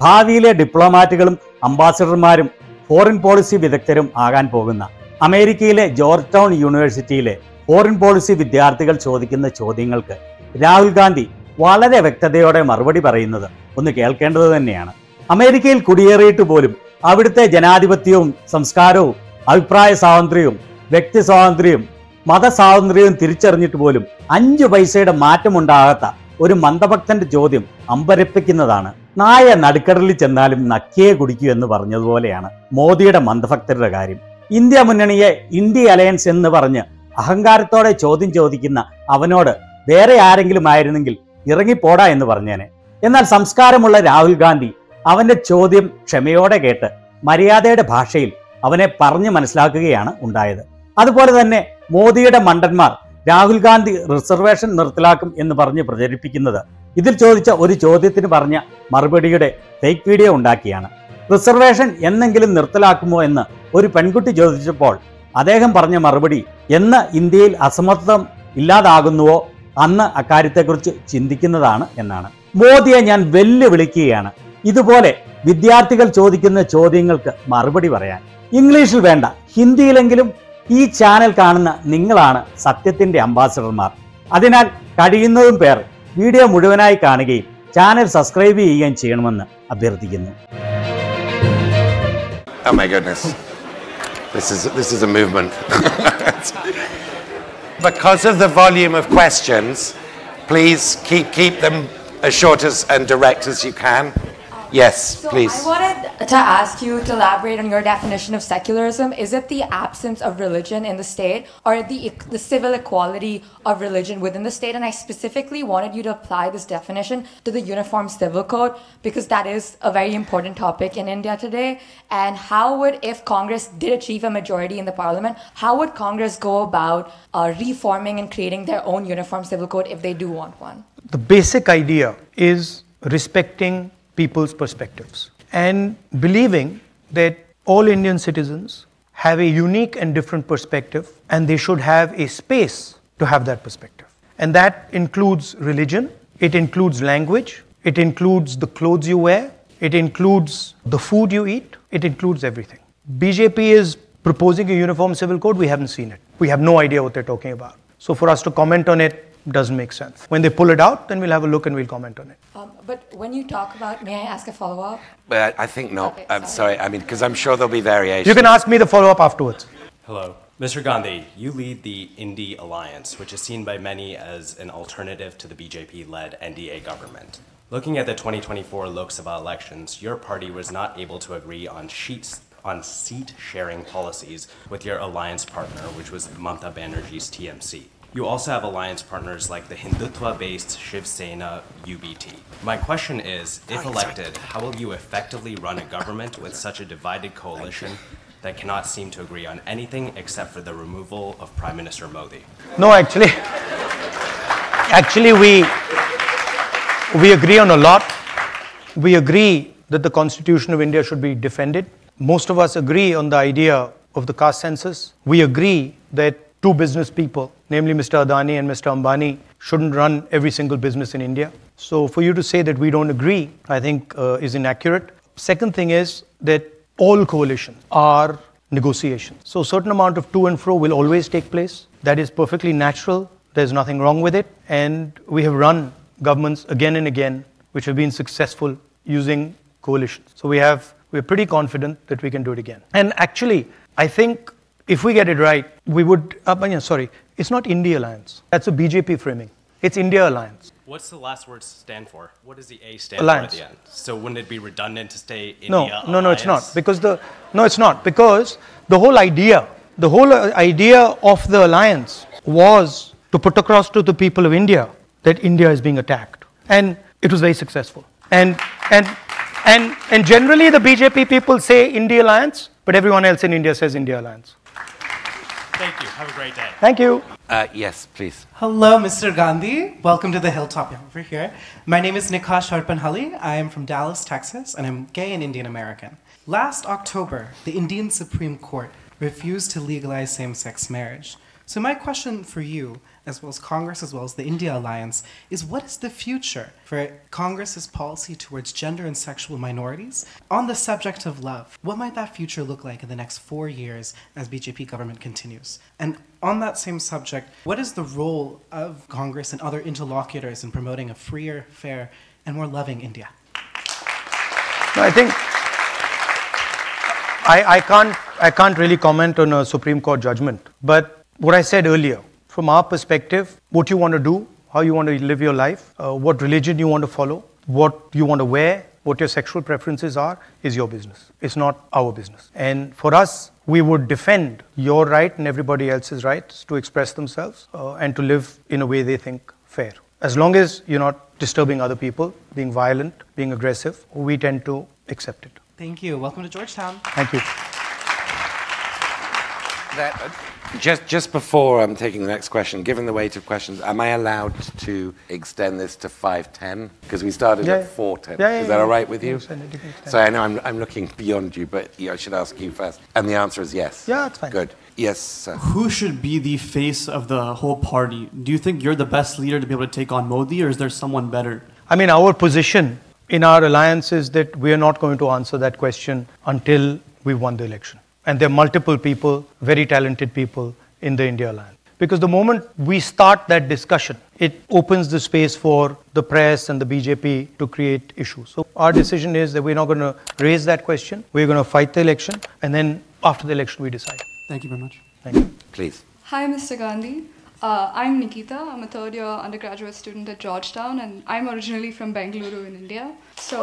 ഭാവിയിലെ ഡിപ്ലോമാറ്റുകളും അംബാസഡർമാരും foreign policy വിദഗ്ധരും ആകാൻ പോകുന്ന അമേരിക്കയിലെ ജോർജ് ടൗൺ യൂണിവേഴ്സിറ്റിയിലെ ഫോറിൻ പോളിസി വിദ്യാർത്ഥികൾ ചോദിക്കുന്ന ചോദ്യങ്ങൾക്ക് രാഹുൽ ഗാന്ധി വളരെ വ്യക്തതയോടെ മറുപടി പറയുന്നത് ഒന്ന് കേൾക്കേണ്ടത് തന്നെയാണ്. അമേരിക്കയിൽ കുടിയേറിയിട്ട് പോലും അവിടുത്തെ ജനാധിപത്യവും സംസ്കാരവും അഭിപ്രായ സ്വാതന്ത്ര്യവും വ്യക്തി സ്വാതന്ത്ര്യവും മതസ്വാതന്ത്ര്യവും തിരിച്ചറിഞ്ഞിട്ട് പോലും 5 പൈസയുടെ മാറ്റമുണ്ടാകാത്ത ഒരു മന്ദഭക്തന്റെ ചോദ്യം അമ്പരപ്പിക്കുന്നതാണ്. നായ നടുക്കടലിൽ ചെന്നാലും നക്കിയെ കുടിക്കൂ എന്ന് പറഞ്ഞതുപോലെയാണ് മോദിയുടെ മന്ദഭക്തരുടെ കാര്യം. ഇന്ത്യ മുന്നണിയെ ഇന്ത്യ അലയൻസ് എന്ന് പറഞ്ഞ് അഹങ്കാരത്തോടെ ചോദ്യം ചോദിക്കുന്ന അവനോട് വേറെ ആരെങ്കിലും ആയിരുന്നെങ്കിൽ ഇറങ്ങിപ്പോടാ എന്ന് പറഞ്ഞേനെ. എന്നാൽ സംസ്കാരമുള്ള രാഹുൽ ഗാന്ധി അവന്റെ ചോദ്യം ക്ഷമയോടെ കേട്ട് മര്യാദയുടെ ഭാഷയിൽ അവനെ പറഞ്ഞു മനസ്സിലാക്കുകയാണ് ഉണ്ടായത്. അതുപോലെ തന്നെ മോദിയുടെ മണ്ടന്മാർ രാഹുൽ ഗാന്ധി റിസർവേഷൻ നിർത്തലാക്കും എന്ന് പറഞ്ഞ് പ്രചരിപ്പിക്കുന്നത് ഇതിൽ ചോദിച്ച ഒരു ചോദ്യത്തിന് പറഞ്ഞ മറുപടിയുടെ ഫേക്ക് വീഡിയോ ഉണ്ടാക്കിയാണ്. റിസർവേഷൻ എന്നെങ്കിലും നിർത്തലാക്കുമോ എന്ന് ഒരു പെൺകുട്ടി ചോദിച്ചപ്പോൾ അദ്ദേഹം പറഞ്ഞ മറുപടി എന്ന് ഇന്ത്യയിൽ അസമത്വം ഇല്ലാതാകുന്നുവോ അന്ന് അക്കാര്യത്തെക്കുറിച്ച് ചിന്തിക്കുന്നതാണ് എന്നാണ്. മോദിയെ ഞാൻ വെല്ലുവിളിക്കുകയാണ് ഇതുപോലെ വിദ്യാർത്ഥികൾ ചോദിക്കുന്ന ചോദ്യങ്ങൾക്ക് മറുപടി പറയാൻ. ഇംഗ്ലീഷിൽ വേണ്ട, ഹിന്ദിയിലെങ്കിലും ഈ ചാനൽ കാണുന്ന നിങ്ങളാണ് സത്യത്തിന്റെ അംബാസഡർമാർ. അതിനാൽ കഴിയുന്നതും പേർ വീഡിയോ മുഴുവനായി കാണുകയും ചാനൽ സബ്സ്ക്രൈബ് ചെയ്യുകയും ചെയ്യണമെന്ന് അഭ്യർത്ഥിക്കുന്നു. Oh my goodness. This is a movement. Because of the volume of questions, please keep them as short and direct as you can. Yes, please. I wanted to ask you to elaborate on your definition of secularism. Is it the absence of religion in the state, or the civil equality of religion within the state? And I specifically wanted you to apply this definition to the Uniform Civil Code, because that is a very important topic in India today. And how would, if Congress did achieve a majority in the parliament, how would Congress go about reforming and creating their own Uniform Civil Code if they do want one? The basic idea is respecting people's perspectives and believing that all Indian citizens have a unique and different perspective, and they should have a space to have that perspective. And that includes religion, it includes language, it includes the clothes you wear, it includes the food you eat, it includes everything. BJP is proposing a uniform civil code. We haven't seen it. We have no idea what they're talking about. So for us to comment on it doesn't make sense. When they pull it out, then we'll have a look and we'll comment on it. But when you talk about, may I ask a follow-up? I think not. Okay, I'm sorry. I mean, because I'm sure there'll be variation. You can ask me the follow-up afterwards. Hello. Mr. Gandhi, you lead the Indie Alliance, which is seen by many as an alternative to the BJP-led NDA government. Looking at the 2024 Lok Sabha elections, your party was not able to agree on seat-sharing policies with your alliance partner, which was Mamata Banerjee's TMC. You also have alliance partners like the Hindutva-based Shiv Sena UBT. My question is, if elected, how will you effectively run a government with such a divided coalition that cannot seem to agree on anything except for the removal of Prime Minister Modi? No, actually we agree on a lot. We agree that the Constitution of India should be defended. Most of us agree on the idea of the caste census. We agree that two business people, namely Mr. Adani and Mr. Ambani, shouldn't run every single business in India. So for you to say that we don't agree, I think is inaccurate. Second thing is that all coalitions are negotiations. So a certain amount of to and fro will always take place. That is perfectly natural. There's nothing wrong with it. And we have run governments again and again which have been successful using coalitions. So we're pretty confident that we can do it again. And actually, I think if we get it right, we would, it's not India Alliance. That's a BJP framing. It's India Alliance. What's the last word stand for? What does the A stand Alliance. for at the end? So wouldn't it be redundant to say India Alliance? No, it's not. It's not. Because the whole idea of the alliance was to put across to the people of India that India is being attacked. And it was very successful. And generally the BJP people say India Alliance, but everyone else in India says India Alliance. Thank you. Have a great day. Thank you. Yes, please. Hello, Mr. Gandhi. Welcome to the Hilltop over here. My name is Nikash Harpanhalli. I am from Dallas, Texas, and I'm gay and Indian American. Last October, the Indian Supreme Court refused to legalize same-sex marriage. So my question for you, as well as Congress, as well as the India Alliance, is what is the future for Congress's policy towards gender and sexual minorities on the subject of love? What might that future look like in the next 4 years as BJP government continues? And on that same subject, what is the role of Congress and other interlocutors in promoting a freer, fair, and more loving India? I think I can't really comment on a Supreme Court judgment. But what I said earlier, from our perspective, what you want to do, how you want to live your life, what religion you want to follow, what you want to wear, what your sexual preferences are, is your business. It's not our business. And for us, we would defend your right and everybody else's rights to express themselves and to live in a way they think fair. As long as you're not disturbing other people, being violent, being aggressive, we tend to accept it. Thank you. Welcome to Georgetown. Thank you. Just before I'm taking the next question, given the weight of questions, am I allowed to extend this to 5:10? Because we started at 4:10. Is that all right with you? So I know I'm looking beyond you, but I should ask you first. And the answer is yes. Yeah, that's fine. Good. Yes, sir. Who should be the face of the whole party? Do you think you're the best leader to be able to take on Modi, or is there someone better? I mean, our position in our alliance is that we are not going to answer that question until we won the election. And there are multiple people, very talented people in the India Alliance. Because the moment we start that discussion, it opens the space for the press and the BJP to create issues. So our decision is that we're not going to raise that question. We're going to fight the election. And then after the election, we decide. Thank you very much. Thank you. Please. Hi, Mr. Gandhi. I'm Nikita. I'm a third-year undergraduate student at Georgetown, and I'm originally from Bengaluru in India. So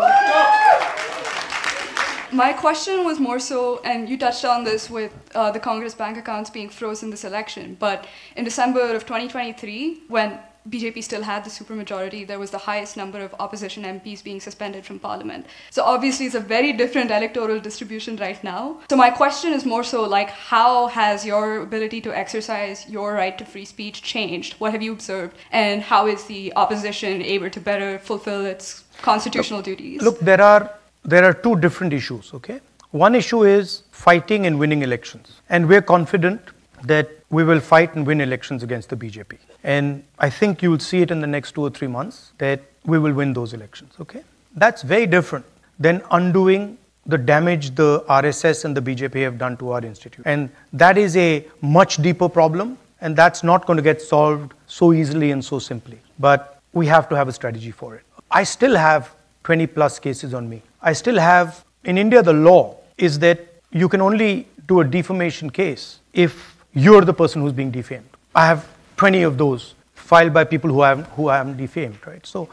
my question was more so, and you touched on this with the Congress bank accounts being frozen this election, but in December of 2023, when BJP still had the supermajority, there was the highest number of opposition MPs being suspended from parliament. So obviously it's a very different electoral distribution right now. So my question is more so like, how has your ability to exercise your right to free speech changed? What have you observed? And how is the opposition able to better fulfill its constitutional duties? Look, there are two different issues, okay? One issue is fighting and winning elections. And we're confident that we will fight and win elections against the BJP. And I think you will see it in the next 2 or 3 months that we will win those elections, okay? That's very different than undoing the damage the RSS and the BJP have done to our institute. And that is a much deeper problem, and that's not going to get solved so easily and so simply. But we have to have a strategy for it. I still have 20 plus cases on me. I still have, in India, the law is that you can only do a defamation case if you're the person who's being defamed. I have 20 of those filed by people who I haven't defamed, right? So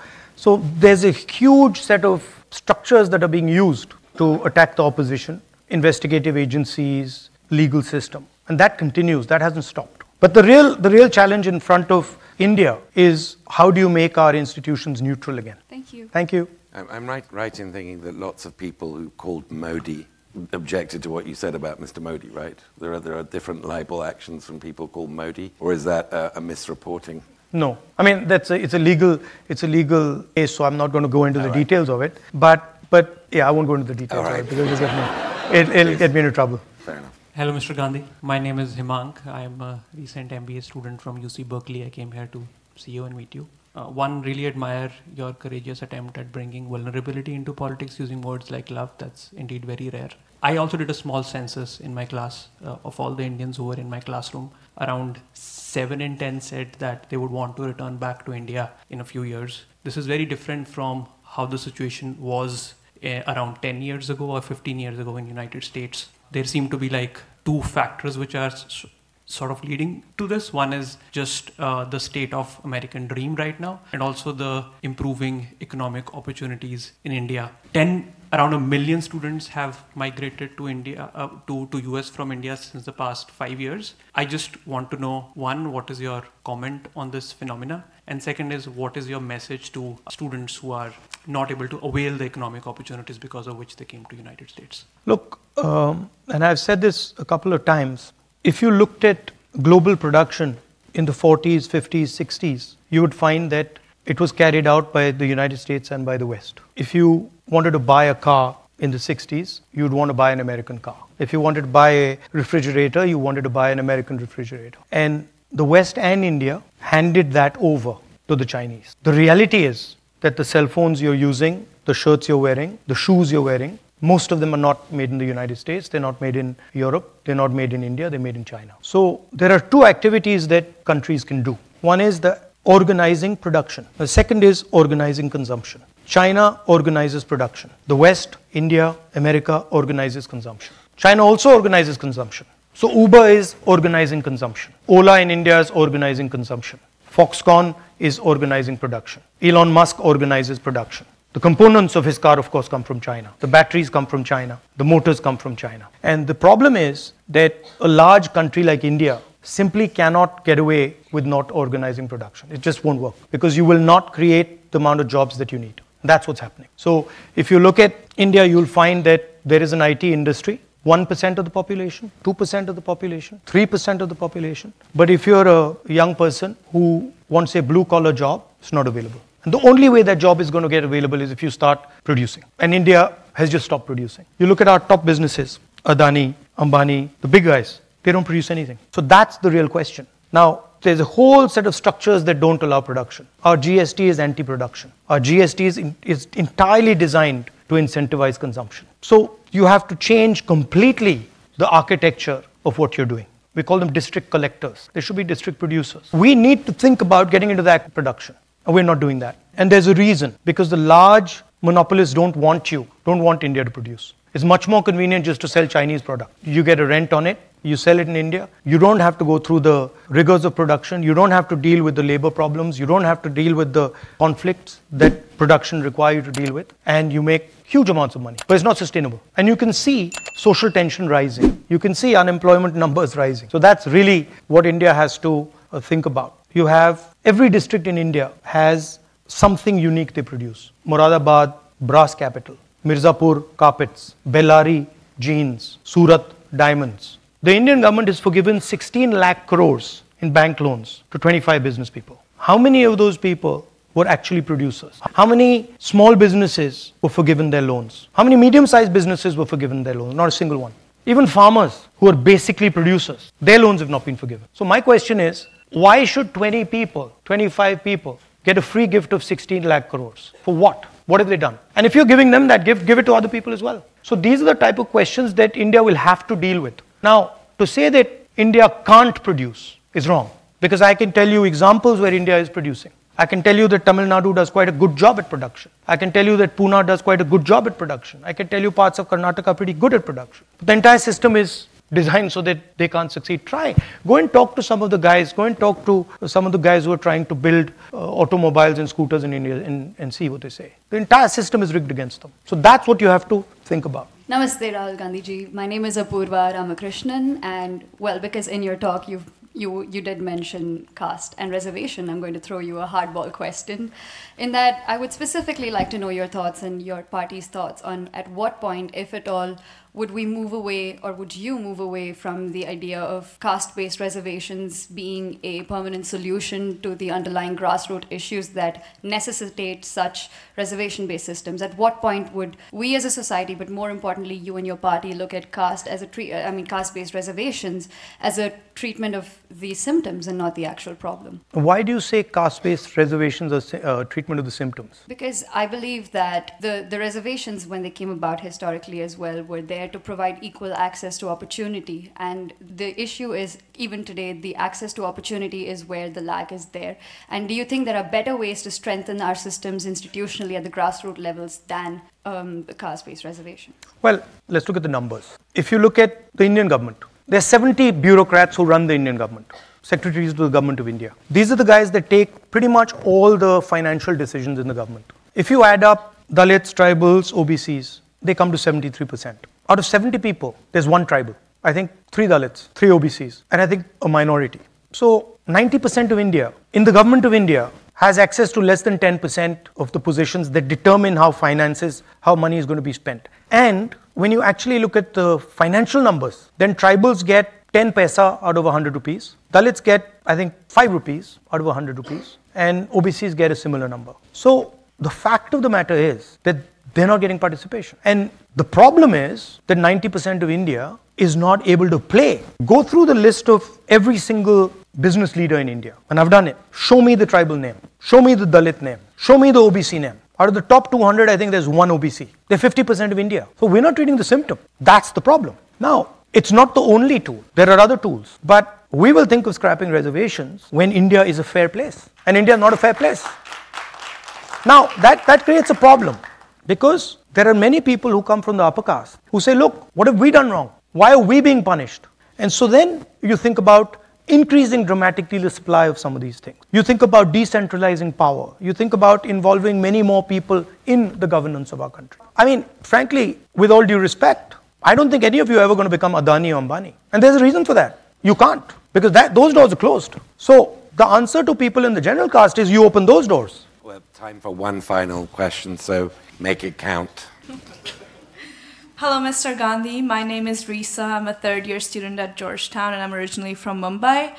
there's a huge set of structures that are being used to attack the opposition, investigative agencies, legal system. And that continues, that hasn't stopped. But the real challenge in front of India is how do you make our institutions neutral again? Thank you. Thank you. I'm right in thinking that lots of people who called Modi objected to what you said about Mr. Modi, right? There are different libel actions from people called Modi, or is that a misreporting? No, I mean it's a legal case, so I'm not going to go into the details of it. But yeah, I won't go into the details of it because it'll get me into trouble. Fair enough. Hello, Mr. Gandhi. My name is Himank. I am a recent MBA student from UC Berkeley. I came here to see you and meet you. One, really admire your courageous attempt at bringing vulnerability into politics using words like love. That's indeed very rare. I also did a small census in my class of all the Indians who were in my classroom. Around 7 in 10 said that they would want to return back to India in a few years. This is very different from how the situation was around 10 years ago or 15 years ago in the United States. There seem to be like two factors which are sort of leading to this. One is just the state of American dream right now, and also the improving economic opportunities in India. Around 1 million students have migrated to India, to US from India since the past 5 years. I just want to know, one, what is your comment on this phenomena? And second is, what is your message to students who are not able to avail the economic opportunities because of which they came to United States? Look, and I've said this a couple of times, if you looked at global production in the 40s, 50s, 60s, you would find that it was carried out by the United States and by the West. If you wanted to buy a car in the 60s, you'd want to buy an American car. If you wanted to buy a refrigerator, you wanted to buy an American refrigerator. And the West and India handed that over to the Chinese. The reality is that the cell phones you're using, the shirts you're wearing, the shoes you're wearing, most of them are not made in the United States, they're not made in Europe, they're not made in India, they're made in China. So there are two activities that countries can do. One is the organizing production. The second is organizing consumption. China organizes production. The West, India, America organizes consumption. China also organizes consumption. So Uber is organizing consumption. Ola in India is organizing consumption. Foxconn is organizing production. Elon Musk organizes production. The components of his car, of course, come from China. The batteries come from China. The motors come from China. And the problem is that a large country like India simply cannot get away with not organizing production. It just won't work because you will not create the amount of jobs that you need. That's what's happening. So if you look at India, you'll find that there is an IT industry, 1% of the population, 2% of the population, 3% of the population. But if you're a young person who wants a blue-collar job, it's not available. And the only way that job is going to get available is if you start producing. And India has just stopped producing. You look at our top businesses, Adani, Ambani, the big guys, they don't produce anything. So that's the real question. Now, there's a whole set of structures that don't allow production. Our GST is anti-production. Our GST is entirely designed to incentivize consumption. So you have to change completely the architecture of what you're doing. We call them district collectors. They should be district producers. We need to think about getting into that production. And we're not doing that. And there's a reason. Because the large monopolists don't want India to produce. It's much more convenient just to sell Chinese product. You get a rent on it. You sell it in India. You don't have to go through the rigors of production. You don't have to deal with the labor problems. You don't have to deal with the conflicts that production requires you to deal with. And you make huge amounts of money. But it's not sustainable. And you can see social tension rising. You can see unemployment numbers rising. So that's really what India has to think about. You have every district in India has something unique they produce. Moradabad, brass capital. Mirzapur, carpets. Bellari, jeans. Surat, diamonds. The Indian government has forgiven 16 lakh crores in bank loans to 25 business people. How many of those people were actually producers? How many small businesses were forgiven their loans? How many medium-sized businesses were forgiven their loans? Not a single one. Even farmers who are basically producers, their loans have not been forgiven. So my question is, why should 20 people, 25 people get a free gift of 16 lakh crores? For what? What have they done? And if you're giving them that gift, give it to other people as well. So these are the type of questions that India will have to deal with. Now, to say that India can't produce is wrong. Because I can tell you examples where India is producing. I can tell you that Tamil Nadu does quite a good job at production. I can tell you that Pune does quite a good job at production. I can tell you parts of Karnataka are pretty good at production. But the entire system is designed so that they can't succeed. Try. Go and talk to some of the guys. Go and talk to some of the guys who are trying to build automobiles and scooters in India and see what they say. The entire system is rigged against them. So that's what you have to think about. Namaste, Rahul Gandhi ji. My name is Apurva Ramakrishnan, and well, because in your talk you did mention caste and reservation, I'm going to throw you a hardball question. In that, I would specifically like to know your thoughts and your party's thoughts on at what point, if at all, would we move away, or would you move away from the idea of caste-based reservations being a permanent solution to the underlying grassroots issues that necessitate such reservation-based systems? At what point would we as a society, but more importantly you and your party, look at caste-based reservations as a treatment of the symptoms and not the actual problem? Why do you say caste-based reservations are treatment of the symptoms? Because I believe that the reservations, when they came about historically as well, were there to provide equal access to opportunity. And the issue is, even today, the access to opportunity is where the lag is there. And do you think there are better ways to strengthen our systems institutionally at the grassroots levels than the caste-based reservation? Well, let's look at the numbers. If you look at the Indian government, there are 70 bureaucrats who run the Indian government, secretaries to the government of India. These are the guys that take pretty much all the financial decisions in the government. If you add up Dalits, tribals, OBCs, they come to 73%. Out of 70 people, there's one tribal. I think 3 Dalits, 3 OBCs, and I think a minority. So 90% of India, in the government of India, has access to less than 10% of the positions that determine how money is going to be spent. And when you actually look at the financial numbers, then tribals get 10 paisa out of 100 rupees. Dalits get, I think, 5 rupees out of 100 rupees. And OBCs get a similar number. So the fact of the matter is that they're not getting participation. And the problem is that 90% of India is not able to play. Go through the list of every single business leader in India, and I've done it. Show me the tribal name. Show me the Dalit name. Show me the OBC name. Out of the top 200, I think there's one OBC. They're 50% of India. So we're not treating the symptom. That's the problem. Now, it's not the only tool. There are other tools. But we will think of scrapping reservations when India is a fair place. And India is not a fair place. Now, that creates a problem. Because there are many people who come from the upper caste who say, look, what have we done wrong? Why are we being punished? And so then you think about increasing dramatically the supply of some of these things. You think about decentralizing power. You think about involving many more people in the governance of our country. I mean, frankly, with all due respect, I don't think any of you are ever going to become Adani or Ambani. And there's a reason for that. You can't. Because those doors are closed. So the answer to people in the general caste is you open those doors. Well, time for one final question, so make it count. Hello, Mr. Gandhi. My name is Risa. I'm a third-year student at Georgetown, and I'm originally from Mumbai.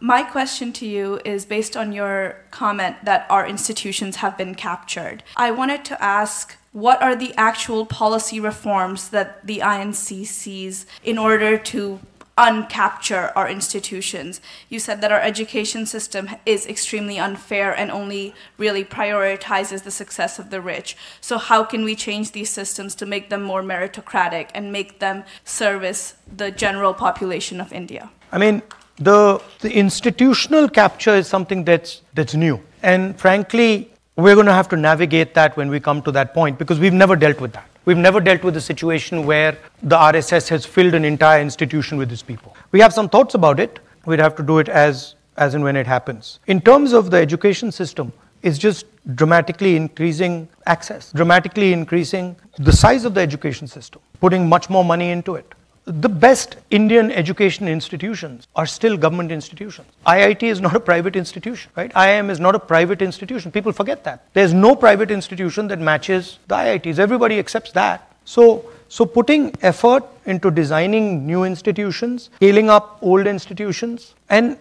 My question to you is based on your comment that our institutions have been captured. I wanted to ask, what are the actual policy reforms that the INC sees in order to uncapture our institutions? You said that our education system is extremely unfair and only really prioritizes the success of the rich. So how can we change these systems to make them more meritocratic and make them service the general population of India? I mean, the institutional capture is something that's new. And frankly, we're going to have to navigate that when we come to that point because we've never dealt with that. We've never dealt with a situation where the RSS has filled an entire institution with its people. We have some thoughts about it. We'd have to do it as and when it happens. In terms of the education system, it's just dramatically increasing access, dramatically increasing the size of the education system, putting much more money into it. The best Indian education institutions are still government institutions. IIT is not a private institution, right? IIM is not a private institution. People forget that. There's no private institution that matches the IITs. Everybody accepts that. So putting effort into designing new institutions, scaling up old institutions, and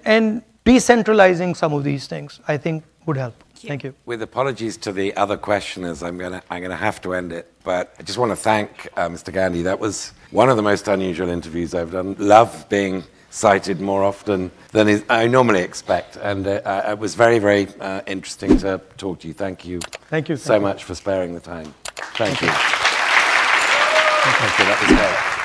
decentralizing some of these things, I think would help. Thank you. With apologies to the other questioners, I'm gonna have to end it. But I just want to thank Mr. Gandhi. That was one of the most unusual interviews I've done. Love being cited more often than I normally expect, and it was very, very interesting to talk to you. Thank you. Thank you so much for sparing the time. Thank you. Thank you. That was great.